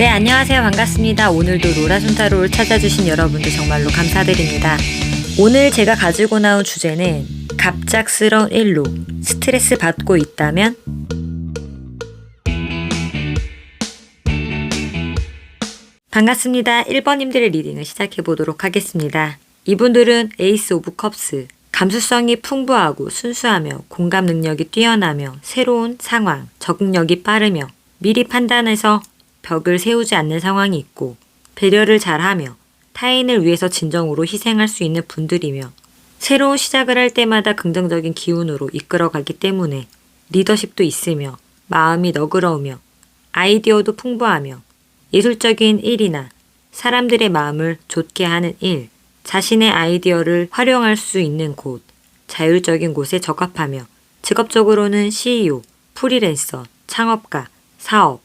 네, 안녕하세요. 반갑습니다. 오늘도 로라순타로를 찾아주신 여러분들 정말로 감사드립니다. 오늘 제가 가지고 나온 주제는 갑작스러운 일로 스트레스 받고 있다면? 반갑습니다. 1번님들의 리딩을 시작해 보도록 하겠습니다. 이분들은 에이스 오브 컵스, 감수성이 풍부하고 순수하며 공감 능력이 뛰어나며 새로운 상황, 적응력이 빠르며 미리 판단해서 벽을 세우지 않는 상황이 있고 배려를 잘하며 타인을 위해서 진정으로 희생할 수 있는 분들이며 새로운 시작을 할 때마다 긍정적인 기운으로 이끌어가기 때문에 리더십도 있으며 마음이 너그러우며 아이디어도 풍부하며 예술적인 일이나 사람들의 마음을 좋게 하는 일, 자신의 아이디어를 활용할 수 있는 곳, 자율적인 곳에 적합하며 직업적으로는 CEO, 프리랜서, 창업가, 사업,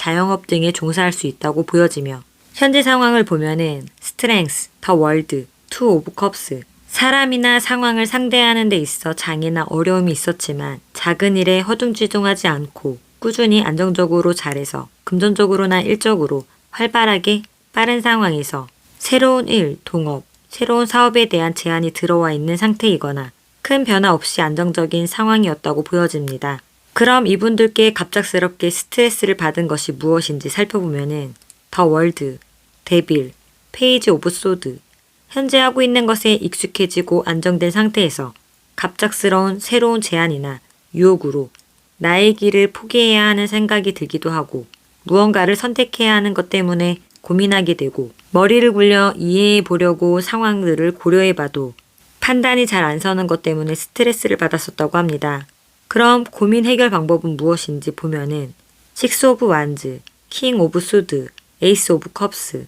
자영업 등에 종사할 수 있다고 보여지며 현재 상황을 보면은 스트렝스, 더 월드, 투 오브 컵스, 사람이나 상황을 상대하는 데 있어 장애나 어려움이 있었지만 작은 일에 허둥지둥하지 않고 꾸준히 안정적으로 잘해서 금전적으로나 일적으로 활발하게 빠른 상황에서 새로운 일, 동업, 새로운 사업에 대한 제안이 들어와 있는 상태이거나 큰 변화 없이 안정적인 상황이었다고 보여집니다. 그럼 이분들께 갑작스럽게 스트레스를 받은 것이 무엇인지 살펴보면은 더 월드, 데빌, 페이지 오브 소드, 현재 하고 있는 것에 익숙해지고 안정된 상태에서 갑작스러운 새로운 제안이나 유혹으로 나의 길을 포기해야 하는 생각이 들기도 하고 무언가를 선택해야 하는 것 때문에 고민하게 되고 머리를 굴려 이해해 보려고 상황들을 고려해 봐도 판단이 잘 안 서는 것 때문에 스트레스를 받았었다고 합니다. 그럼 고민 해결 방법은 무엇인지 보면은 식스 오브 완즈, 킹 오브 소드, 에이스 오브 컵스,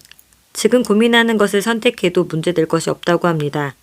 지금 고민하는 것을 선택해도 문제될 것이 없다고 합니다.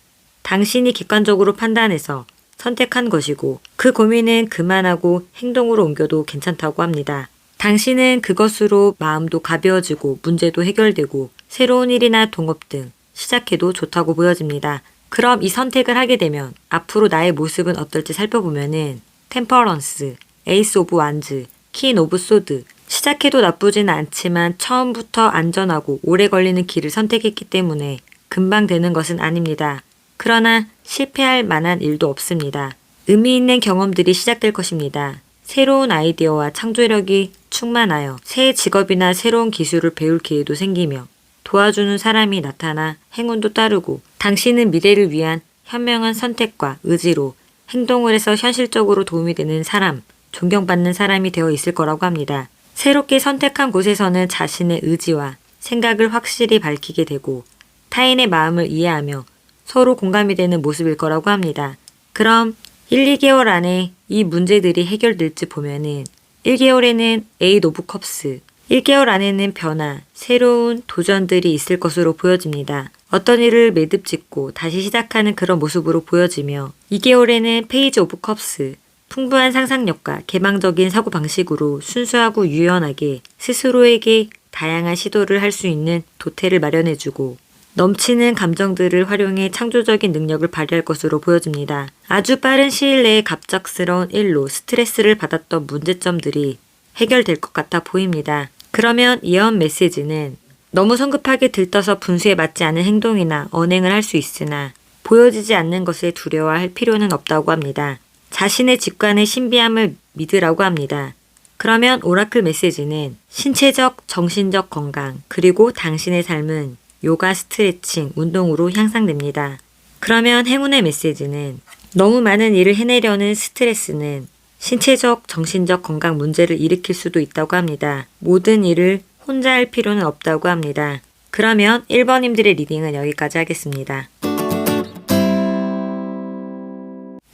당신이 객관적으로 판단해서 선택한 것이고 그 고민은 그만하고 행동으로 옮겨도 괜찮다고 합니다. 당신은 그것으로 마음도 가벼워지고 문제도 해결되고 새로운 일이나 동업 등 시작해도 좋다고 보여집니다. 그럼 이 선택을 하게 되면 앞으로 나의 모습은 어떨지 살펴보면은 템퍼런스, 에이스 오브 완즈, 퀸 오브 소드, 시작해도 나쁘진 않지만 처음부터 안전하고 오래 걸리는 길을 선택했기 때문에 금방 되는 것은 아닙니다. 그러나 실패할 만한 일도 없습니다. 의미 있는 경험들이 시작될 것입니다. 새로운 아이디어와 창조력이 충만하여 새 직업이나 새로운 기술을 배울 기회도 생기며 도와주는 사람이 나타나 행운도 따르고 당신은 미래를 위한 현명한 선택과 의지로 행동을 해서 현실적으로 도움이 되는 사람, 존경받는 사람이 되어 있을 거라고 합니다. 새롭게 선택한 곳에서는 자신의 의지와 생각을 확실히 밝히게 되고 타인의 마음을 이해하며 서로 공감이 되는 모습일 거라고 합니다. 그럼 1, 2개월 안에 이 문제들이 해결될지 보면은 1개월에는 에잇 오브 컵스, 1개월 안에는 변화, 새로운 도전들이 있을 것으로 보여집니다. 어떤 일을 매듭 짓고 다시 시작하는 그런 모습으로 보여지며 2개월에는 페이지 오브 컵스, 풍부한 상상력과 개방적인 사고방식으로 순수하고 유연하게 스스로에게 다양한 시도를 할 수 있는 도태를 마련해주고 넘치는 감정들을 활용해 창조적인 능력을 발휘할 것으로 보여집니다. 아주 빠른 시일 내에 갑작스러운 일로 스트레스를 받았던 문제점들이 해결될 것 같아 보입니다. 그러면 예언 메시지는 너무 성급하게 들떠서 분수에 맞지 않은 행동이나 언행을 할 수 있으나 보여지지 않는 것에 두려워할 필요는 없다고 합니다. 자신의 직관의 신비함을 믿으라고 합니다. 그러면 오라클 메시지는 신체적, 정신적 건강, 그리고 당신의 삶은 요가, 스트레칭, 운동으로 향상됩니다. 그러면 행운의 메시지는 너무 많은 일을 해내려는 스트레스는 신체적, 정신적 건강 문제를 일으킬 수도 있다고 합니다. 모든 일을 혼자 할 필요는 없다고 합니다. 그러면 1번님들의 리딩은 여기까지 하겠습니다.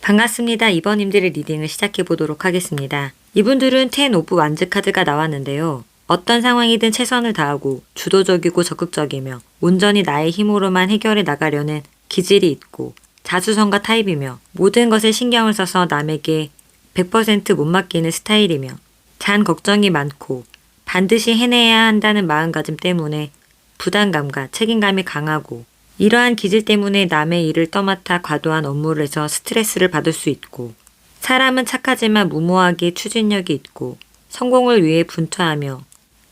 반갑습니다. 2번님들의 리딩을 시작해 보도록 하겠습니다. 이분들은 10 오브 완즈 카드가 나왔는데요. 어떤 상황이든 최선을 다하고 주도적이고 적극적이며 온전히 나의 힘으로만 해결해 나가려는 기질이 있고 자수성가 타입이며 모든 것에 신경을 써서 남에게 100% 못 맡기는 스타일이며 잔 걱정이 많고 반드시 해내야 한다는 마음가짐 때문에 부담감과 책임감이 강하고 이러한 기질 때문에 남의 일을 떠맡아 과도한 업무를 해서 스트레스를 받을 수 있고 사람은 착하지만 무모하게 추진력이 있고 성공을 위해 분투하며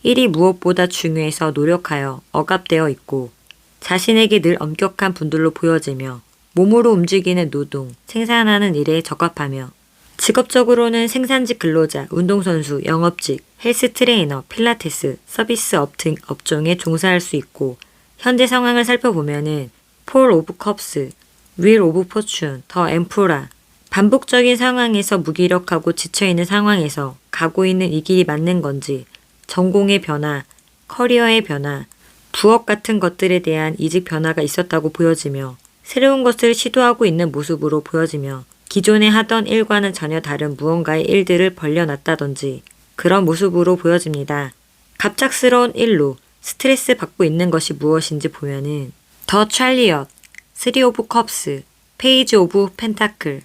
일이 무엇보다 중요해서 노력하여 억압되어 있고 자신에게 늘 엄격한 분들로 보여지며 몸으로 움직이는 노동, 생산하는 일에 적합하며 직업적으로는 생산직 근로자, 운동선수, 영업직, 헬스 트레이너, 필라테스, 서비스업 등 업종에 종사할 수 있고 현재 상황을 살펴보면은 폴 오브 컵스, 윌 오브 포춘, 더 엠프라 반복적인 상황에서 무기력하고 지쳐있는 상황에서 가고 있는 이 길이 맞는 건지 전공의 변화, 커리어의 변화, 부업 같은 것들에 대한 이직 변화가 있었다고 보여지며 새로운 것을 시도하고 있는 모습으로 보여지며 기존에 하던 일과는 전혀 다른 무언가의 일들을 벌려놨다든지 그런 모습으로 보여집니다. 갑작스러운 일로 스트레스 받고 있는 것이 무엇인지 보면은 더 찰리엇, 쓰리 오브 컵스, 페이지 오브 펜타클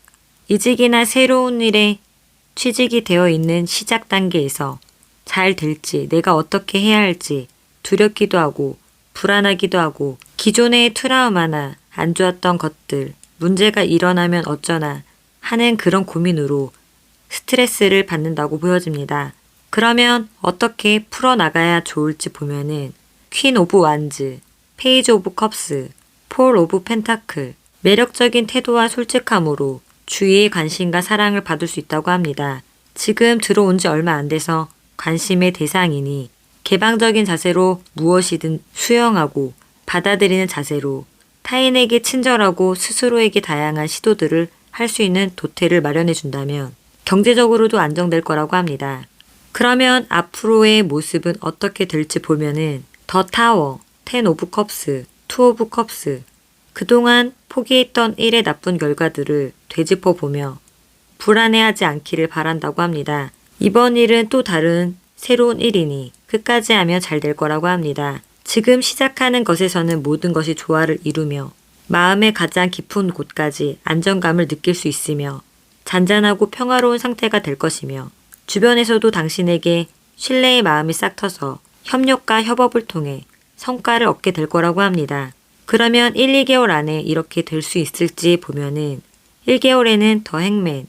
이직이나 새로운 일에 취직이 되어 있는 시작 단계에서 잘 될지 내가 어떻게 해야 할지 두렵기도 하고 불안하기도 하고 기존의 트라우마나 안 좋았던 것들, 문제가 일어나면 어쩌나 하는 그런 고민으로 스트레스를 받는다고 보여집니다. 그러면 어떻게 풀어나가야 좋을지 보면은 퀸 오브 완즈, 페이지 오브 컵스, 폴 오브 펜타클 매력적인 태도와 솔직함으로 주위의 관심과 사랑을 받을 수 있다고 합니다. 지금 들어온 지 얼마 안 돼서 관심의 대상이니 개방적인 자세로 무엇이든 수용하고 받아들이는 자세로 타인에게 친절하고 스스로에게 다양한 시도들을 할 수 있는 도태를 마련해 준다면 경제적으로도 안정될 거라고 합니다. 그러면 앞으로의 모습은 어떻게 될지 보면은 더 타워, 텐 오브 컵스, 투 오브 컵스 그동안 포기했던 일의 나쁜 결과들을 되짚어 보며 불안해하지 않기를 바란다고 합니다. 이번 일은 또 다른 새로운 일이니 끝까지 하면 잘 될 거라고 합니다. 지금 시작하는 것에서는 모든 것이 조화를 이루며 마음의 가장 깊은 곳까지 안정감을 느낄 수 있으며 잔잔하고 평화로운 상태가 될 것이며 주변에서도 당신에게 신뢰의 마음이 싹 터서 협력과 협업을 통해 성과를 얻게 될 거라고 합니다. 그러면 1, 2개월 안에 이렇게 될 수 있을지 보면은 1개월에는 더 행맨.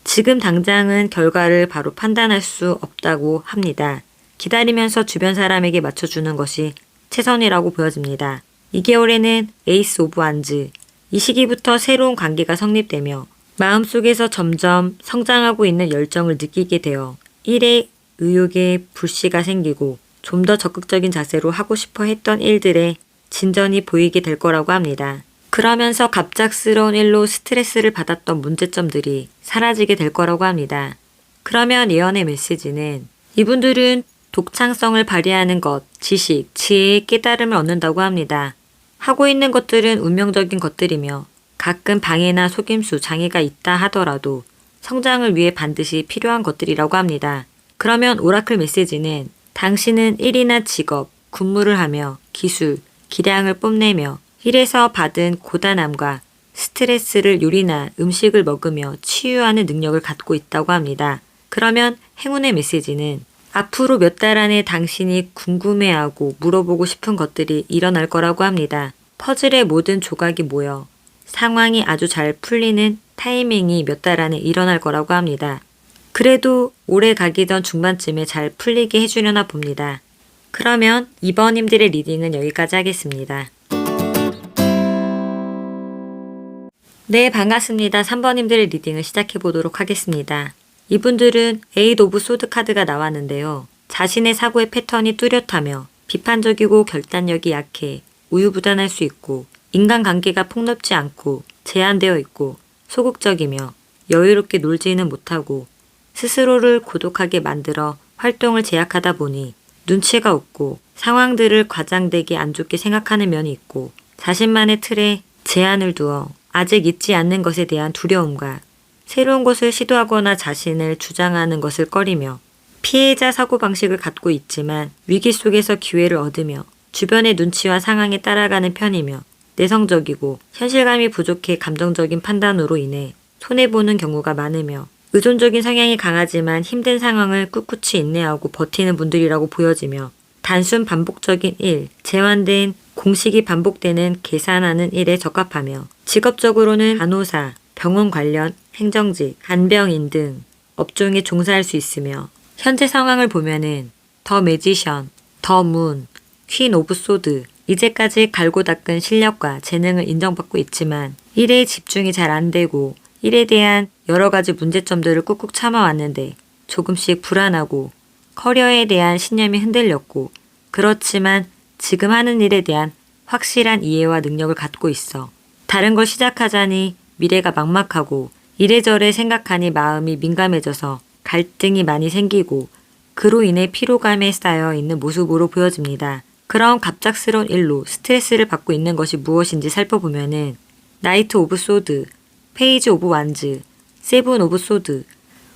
지금 당장은 결과를 바로 판단할 수 없다고 합니다. 기다리면서 주변 사람에게 맞춰주는 것이 최선이라고 보여집니다. 2개월에는 에이스 오브 완즈. 이 시기부터 새로운 관계가 성립되며 마음속에서 점점 성장하고 있는 열정을 느끼게 되어 일의 의욕에 불씨가 생기고 좀 더 적극적인 자세로 하고 싶어 했던 일들에 진전이 보이게 될 거라고 합니다. 그러면서 갑작스러운 일로 스트레스를 받았던 문제점들이 사라지게 될 거라고 합니다. 그러면 예언의 메시지는 이분들은 독창성을 발휘하는 것, 지식, 지혜의 깨달음을 얻는다고 합니다. 하고 있는 것들은 운명적인 것들이며 가끔 방해나 속임수, 장애가 있다 하더라도 성장을 위해 반드시 필요한 것들이라고 합니다. 그러면 오라클 메시지는 당신은 일이나 직업, 군무를 하며 기술, 기량을 뽐내며 일에서 받은 고단함과 스트레스를 요리나 음식을 먹으며 치유하는 능력을 갖고 있다고 합니다. 그러면 행운의 메시지는 앞으로 몇 달 안에 당신이 궁금해하고 물어보고 싶은 것들이 일어날 거라고 합니다. 퍼즐의 모든 조각이 모여 상황이 아주 잘 풀리는 타이밍이 몇 달 안에 일어날 거라고 합니다. 그래도 오래 가기던 중반쯤에 잘 풀리게 해주려나 봅니다. 그러면 2번님들의 리딩은 여기까지 하겠습니다. 네, 반갑습니다. 3번님들의 리딩을 시작해 보도록 하겠습니다. 이분들은 에이드 오브 소드 카드가 나왔는데요. 자신의 사고의 패턴이 뚜렷하며 비판적이고 결단력이 약해 우유부단할 수 있고 인간관계가 폭넓지 않고 제한되어 있고 소극적이며 여유롭게 놀지는 못하고 스스로를 고독하게 만들어 활동을 제약하다 보니 눈치가 없고 상황들을 과장되게 안 좋게 생각하는 면이 있고 자신만의 틀에 제한을 두어 아직 있지 않는 것에 대한 두려움과 새로운 것을 시도하거나 자신을 주장하는 것을 꺼리며 피해자 사고방식을 갖고 있지만 위기 속에서 기회를 얻으며 주변의 눈치와 상황에 따라가는 편이며 내성적이고 현실감이 부족해 감정적인 판단으로 인해 손해보는 경우가 많으며 의존적인 성향이 강하지만 힘든 상황을 꿋꿋이 인내하고 버티는 분들이라고 보여지며 단순 반복적인 일, 제한된 공식이 반복되는 계산하는 일에 적합하며 직업적으로는 간호사, 병원 관련, 행정직, 간병인 등 업종에 종사할 수 있으며 현재 상황을 보면은 더 매지션, 더 문, 퀸 오브 소드. 이제까지 갈고 닦은 실력과 재능을 인정받고 있지만 일에 집중이 잘 안 되고 일에 대한 여러 가지 문제점들을 꾹꾹 참아왔는데 조금씩 불안하고 커리어에 대한 신념이 흔들렸고 그렇지만 지금 하는 일에 대한 확실한 이해와 능력을 갖고 있어. 다른 걸 시작하자니 미래가 막막하고 이래저래 생각하니 마음이 민감해져서 갈등이 많이 생기고 그로 인해 피로감에 쌓여 있는 모습으로 보여집니다. 그럼 갑작스러운 일로 스트레스를 받고 있는 것이 무엇인지 살펴보면은 나이트 오브 소드, 페이지 오브 완즈, 세븐 오브 소드,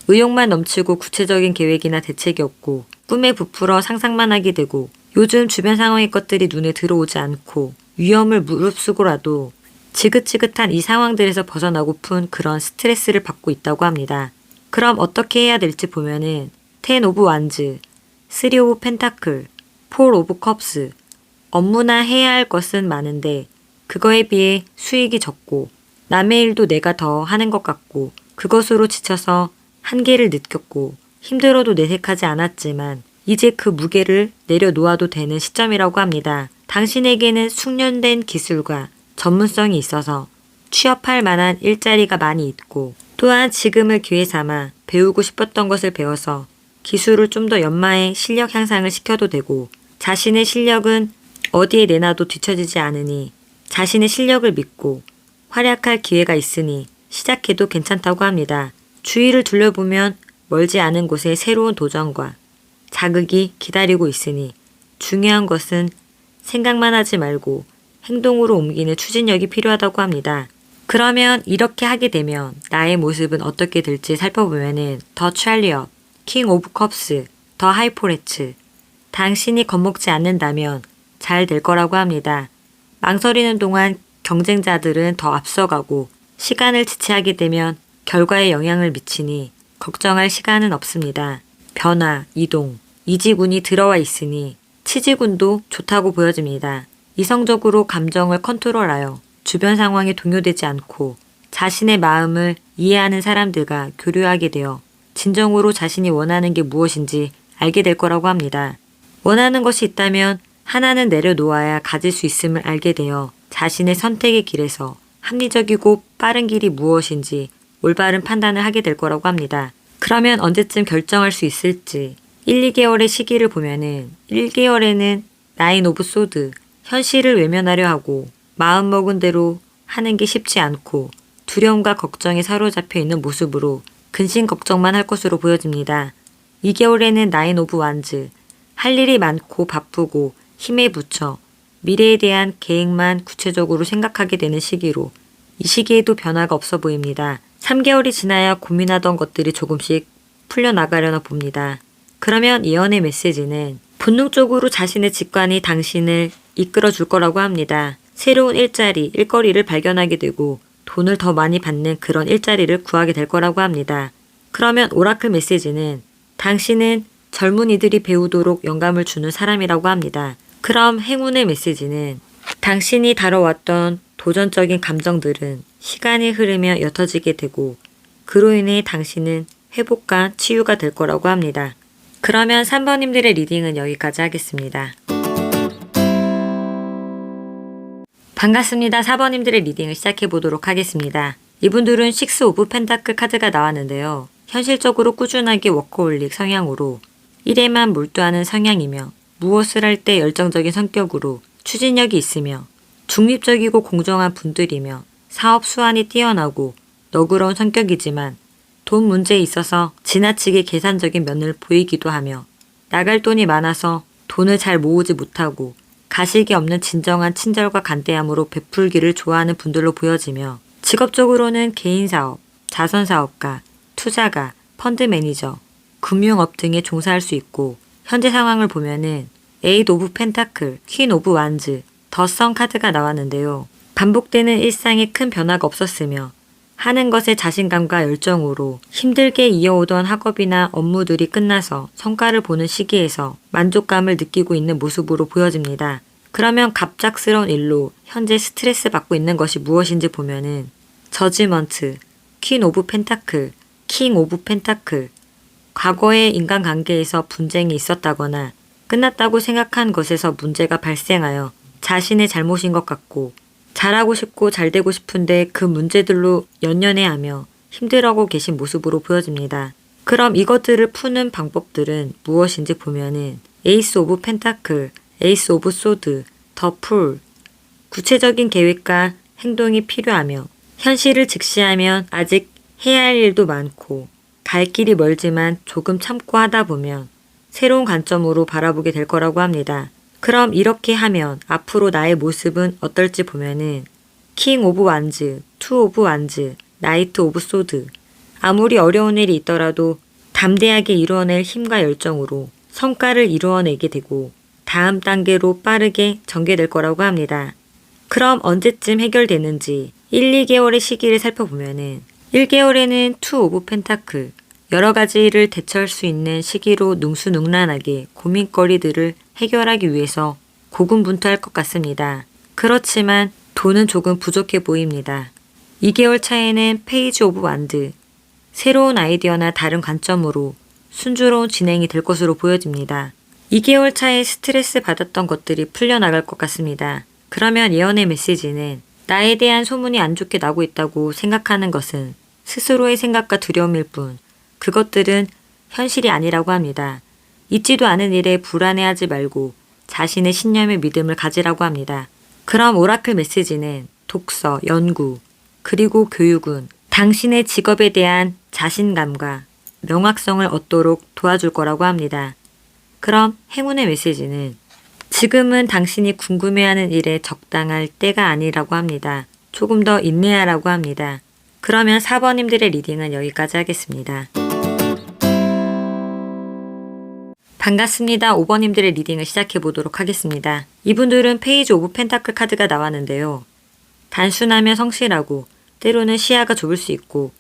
의욕만 넘치고 구체적인 계획이나 대책이 없고 꿈에 부풀어 상상만 하게 되고 요즘 주변 상황의 것들이 눈에 들어오지 않고 위험을 무릅쓰고라도 지긋지긋한 이 상황들에서 벗어나고픈 그런 스트레스를 받고 있다고 합니다. 그럼 어떻게 해야 될지 보면은 10 오브 완즈, 3 오브 펜타클, 4 오브 컵스. 업무나 해야 할 것은 많은데 그거에 비해 수익이 적고 남의 일도 내가 더 하는 것 같고 그것으로 지쳐서 한계를 느꼈고 힘들어도 내색하지 않았지만 이제 그 무게를 내려놓아도 되는 시점이라고 합니다. 당신에게는 숙련된 기술과 전문성이 있어서 취업할 만한 일자리가 많이 있고 또한 지금을 기회 삼아 배우고 싶었던 것을 배워서 기술을 좀 더 연마해 실력 향상을 시켜도 되고 자신의 실력은 어디에 내놔도 뒤처지지 않으니 자신의 실력을 믿고 활약할 기회가 있으니 시작해도 괜찮다고 합니다. 주위를 둘러보면 멀지 않은 곳에 새로운 도전과 자극이 기다리고 있으니 중요한 것은 생각만 하지 말고 행동으로 옮기는 추진력이 필요하다고 합니다. 그러면 이렇게 하게 되면 나의 모습은 어떻게 될지 살펴보면은 더 찰리엇, 킹 오브 컵스, 더 하이포레츠. 당신이 겁먹지 않는다면 잘 될 거라고 합니다. 망설이는 동안 경쟁자들은 더 앞서가고 시간을 지체하게 되면 결과에 영향을 미치니 걱정할 시간은 없습니다. 변화, 이동, 이지군이 들어와 있으니 치지군도 좋다고 보여집니다. 이성적으로 감정을 컨트롤하여 주변 상황에 동요되지 않고 자신의 마음을 이해하는 사람들과 교류하게 되어 진정으로 자신이 원하는 게 무엇인지 알게 될 거라고 합니다. 원하는 것이 있다면 하나는 내려놓아야 가질 수 있음을 알게 되어 자신의 선택의 길에서 합리적이고 빠른 길이 무엇인지 올바른 판단을 하게 될 거라고 합니다. 그러면 언제쯤 결정할 수 있을지 1, 2개월의 시기를 보면은 1개월에는 나인 오브 소드, 현실을 외면하려 하고 마음먹은 대로 하는 게 쉽지 않고 두려움과 걱정에 사로잡혀 있는 모습으로 근심 걱정만 할 것으로 보여집니다. 2개월에는 나인 오브 완즈, 할 일이 많고 바쁘고 힘에 부쳐 미래에 대한 계획만 구체적으로 생각하게 되는 시기로 이 시기에도 변화가 없어 보입니다. 3개월이 지나야 고민하던 것들이 조금씩 풀려나가려나 봅니다. 그러면 예언의 메시지는 본능적으로 자신의 직관이 당신을 이끌어 줄 거라고 합니다. 새로운 일자리, 일거리를 발견하게 되고 돈을 더 많이 받는 그런 일자리를 구하게 될 거라고 합니다. 그러면 오라클 메시지는 당신은 젊은이들이 배우도록 영감을 주는 사람이라고 합니다. 그럼 행운의 메시지는 당신이 다뤄왔던 도전적인 감정들은 시간이 흐르며 옅어지게 되고 그로 인해 당신은 회복과 치유가 될 거라고 합니다. 그러면 3번님들의 리딩은 여기까지 하겠습니다. 반갑습니다. 4번님들의 리딩을 시작해 보도록 하겠습니다. 이분들은 6 오브 펜타클 카드가 나왔는데요. 현실적으로 꾸준하게 워커홀릭 성향으로 일에만 몰두하는 성향이며 무엇을 할 때 열정적인 성격으로 추진력이 있으며 중립적이고 공정한 분들이며 사업 수완이 뛰어나고 너그러운 성격이지만 돈 문제에 있어서 지나치게 계산적인 면을 보이기도 하며 나갈 돈이 많아서 돈을 잘 모으지 못하고 가식이 없는 진정한 친절과 간대함으로 베풀기를 좋아하는 분들로 보여지며 직업적으로는 개인사업, 자선사업가, 투자가, 펀드 매니저, 금융업 등에 종사할 수 있고 현재 상황을 보면은 8 오브 펜타클, 퀸 오브 완즈, 더 선 카드가 나왔는데요. 반복되는 일상에 큰 변화가 없었으며 하는 것에 자신감과 열정으로 힘들게 이어오던 학업이나 업무들이 끝나서 성과를 보는 시기에서 만족감을 느끼고 있는 모습으로 보여집니다. 그러면 갑작스러운 일로 현재 스트레스 받고 있는 것이 무엇인지 보면은 저지먼트, 퀸 오브 펜타클, 킹 오브 펜타클, 과거의 인간관계에서 분쟁이 있었다거나 끝났다고 생각한 것에서 문제가 발생하여 자신의 잘못인 것 같고 잘하고 싶고 잘 되고 싶은데 그 문제들로 연연해하며 힘들어하고 계신 모습으로 보여집니다. 그럼 이것들을 푸는 방법들은 무엇인지 보면은 에이스 오브 펜타클, 에이스 오브 소드, 더 풀, 구체적인 계획과 행동이 필요하며 현실을 직시하면 아직 해야 할 일도 많고 갈 길이 멀지만 조금 참고 하다 보면 새로운 관점으로 바라보게 될 거라고 합니다. 그럼 이렇게 하면 앞으로 나의 모습은 어떨지 보면은 킹 오브 완즈, 투 오브 완즈, 나이트 오브 소드. 아무리 어려운 일이 있더라도 담대하게 이루어낼 힘과 열정으로 성과를 이루어내게 되고 다음 단계로 빠르게 전개될 거라고 합니다. 그럼 언제쯤 해결되는지 1, 2개월의 시기를 살펴보면은 1개월에는 투 오브 펜타클, 여러 가지를 대처할 수 있는 시기로 능수능란하게 고민거리들을 해결하기 위해서 고군분투할 것 같습니다. 그렇지만 돈은 조금 부족해 보입니다. 2개월 차에는 페이지 오브 완드, 새로운 아이디어나 다른 관점으로 순조로운 진행이 될 것으로 보여집니다. 2개월 차에 스트레스 받았던 것들이 풀려나갈 것 같습니다. 그러면 예언의 메시지는 나에 대한 소문이 안 좋게 나고 있다고 생각하는 것은 스스로의 생각과 두려움일 뿐 그것들은 현실이 아니라고 합니다. 있지도 않은 일에 불안해하지 말고 자신의 신념의 믿음을 가지라고 합니다. 그럼 오라클 메시지는 독서, 연구, 그리고 교육은 당신의 직업에 대한 자신감과 명확성을 얻도록 도와줄 거라고 합니다. 그럼 행운의 메시지는 지금은 당신이 궁금해하는 일에 적당할 때가 아니라고 합니다. 조금 더 인내하라고 합니다. 그러면 4번님들의 리딩은 여기까지 하겠습니다. 반갑습니다. 5번님들의 리딩을 시작해 보도록 하겠습니다. 이분들은 페이지 오브 펜타클 카드가 나왔는데요. 단순하며 성실하고 때로는 시야가 좁을 수 있고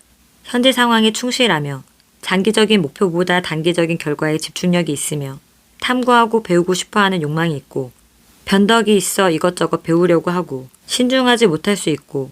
현재 상황에 충실하며 장기적인 목표보다 단기적인 결과에 집중력이 있으며 탐구하고 배우고 싶어하는 욕망이 있고 변덕이 있어 이것저것 배우려고 하고 신중하지 못할 수 있고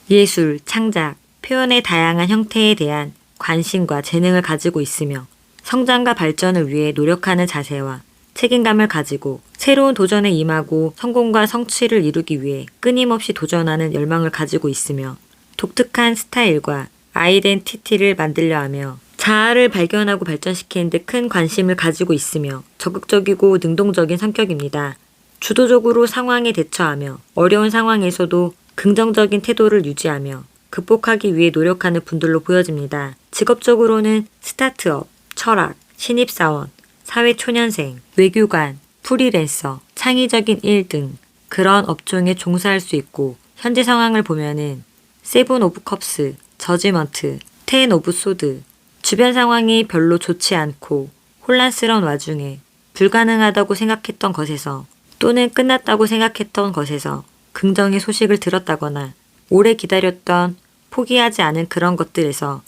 예술, 창작, 표현의 다양한 형태에 대한 관심과 재능을 가지고 있으며 성장과 발전을 위해 노력하는 자세와 책임감을 가지고 새로운 도전에 임하고 성공과 성취를 이루기 위해 끊임없이 도전하는 열망을 가지고 있으며 독특한 스타일과 아이덴티티를 만들려 하며 자아를 발견하고 발전시키는 데 큰 관심을 가지고 있으며 적극적이고 능동적인 성격입니다. 주도적으로 상황에 대처하며 어려운 상황에서도 긍정적인 태도를 유지하며 극복하기 위해 노력하는 분들로 보여집니다. 직업적으로는 스타트업, 철학, 신입사원, 사회초년생, 외교관, 프리랜서, 창의적인 일 등 그런 업종에 종사할 수 있고 현재 상황을 보면은 세븐 오브 컵스, 저지먼트, 텐 오브 소드, 주변 상황이 별로 좋지 않고 혼란스러운 와중에 불가능하다고 생각했던 것에서 또는 끝났다고 생각했던 것에서 긍정의 소식을 들었다거나 오래 기다렸던 포기하지 않은 그런 것들에서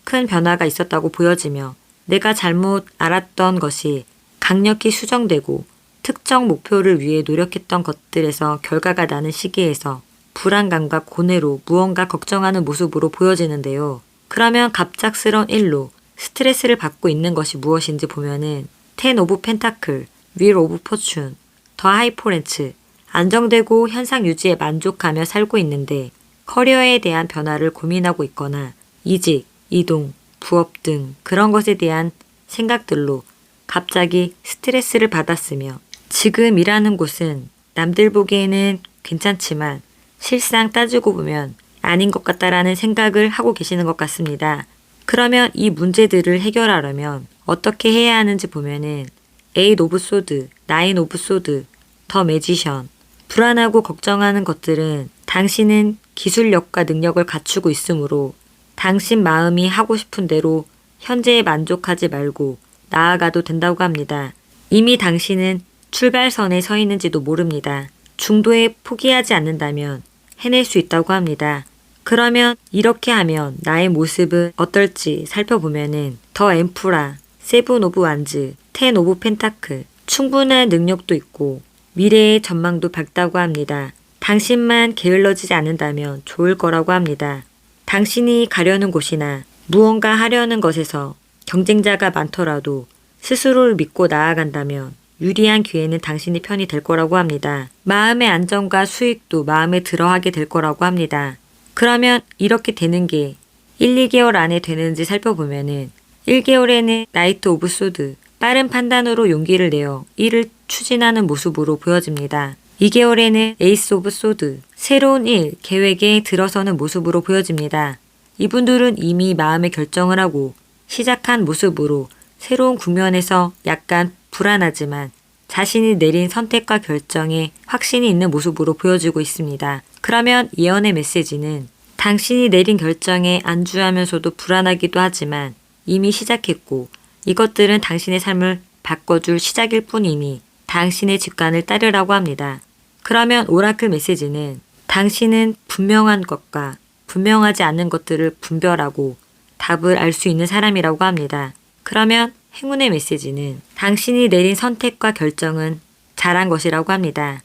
큰 변화가 있었다고 보여지며 내가 잘못 알았던 것이 강력히 수정되고 특정 목표를 위해 노력했던 것들에서 결과가 나는 시기에서 불안감과 고뇌로 무언가 걱정하는 모습으로 보여지는데요. 그러면 갑작스러운 일로 스트레스를 받고 있는 것이 무엇인지 보면은 텐 오브 펜타클, 윌 오브 포춘, 더 하이포렌츠, 안정되고 현상 유지에 만족하며 살고 있는데 커리어에 대한 변화를 고민하고 있거나 이직, 이동, 부업 등 그런 것에 대한 생각들로 갑자기 스트레스를 받았으며 지금 일하는 곳은 남들 보기에는 괜찮지만 실상 따지고 보면 아닌 것 같다라는 생각을 하고 계시는 것 같습니다. 그러면 이 문제들을 해결하려면 어떻게 해야 하는지 보면은 8 오브 소드, 9 오브 소드, 더 매지션. 불안하고 걱정하는 것들은 당신은 기술력과 능력을 갖추고 있으므로 당신 마음이 하고 싶은 대로 현재에 만족하지 말고 나아가도 된다고 합니다. 이미 당신은 출발선에 서 있는지도 모릅니다. 중도에 포기하지 않는다면 해낼 수 있다고 합니다. 그러면 이렇게 하면 나의 모습은 어떨지 살펴보면은 더 엠프라, 세븐 오브 완즈, 텐 오브 펜타클, 충분한 능력도 있고 미래의 전망도 밝다고 합니다. 당신만 게을러지지 않는다면 좋을 거라고 합니다. 당신이 가려는 곳이나 무언가 하려는 것에서 경쟁자가 많더라도 스스로를 믿고 나아간다면 유리한 기회는 당신의 편이 될 거라고 합니다. 마음의 안정과 수익도 마음에 들어하게 될 거라고 합니다. 그러면 이렇게 되는 게 1, 2개월 안에 되는지 살펴보면은 1개월에는 나이트 오브 소드, 빠른 판단으로 용기를 내어 일을 추진하는 모습으로 보여집니다. 2개월에는 에이스 오브 소드, 새로운 일, 계획에 들어서는 모습으로 보여집니다. 이분들은 이미 마음의 결정을 하고 시작한 모습으로 새로운 국면에서 약간 불안하지만 자신이 내린 선택과 결정에 확신이 있는 모습으로 보여지고 있습니다. 그러면 예언의 메시지는 당신이 내린 결정에 안주하면서도 불안하기도 하지만 이미 시작했고 이것들은 당신의 삶을 바꿔줄 시작일 뿐이니 당신의 직관을 따르라고 합니다. 그러면 오라클 메시지는 당신은 분명한 것과 분명하지 않는 것들을 분별하고 답을 알 수 있는 사람이라고 합니다. 그러면 행운의 메시지는 당신이 내린 선택과 결정은 잘한 것이라고 합니다.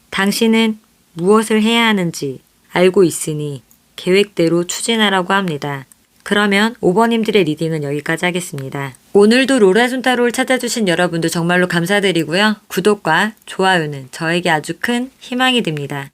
당신은 무엇을 해야 하는지 알고 있으니 계획대로 추진하라고 합니다. 그러면 5번님들의 리딩은 여기까지 하겠습니다. 오늘도 로라순타로를 찾아주신 여러분들 정말로 감사드리고요. 구독과 좋아요는 저에게 아주 큰 희망이 됩니다.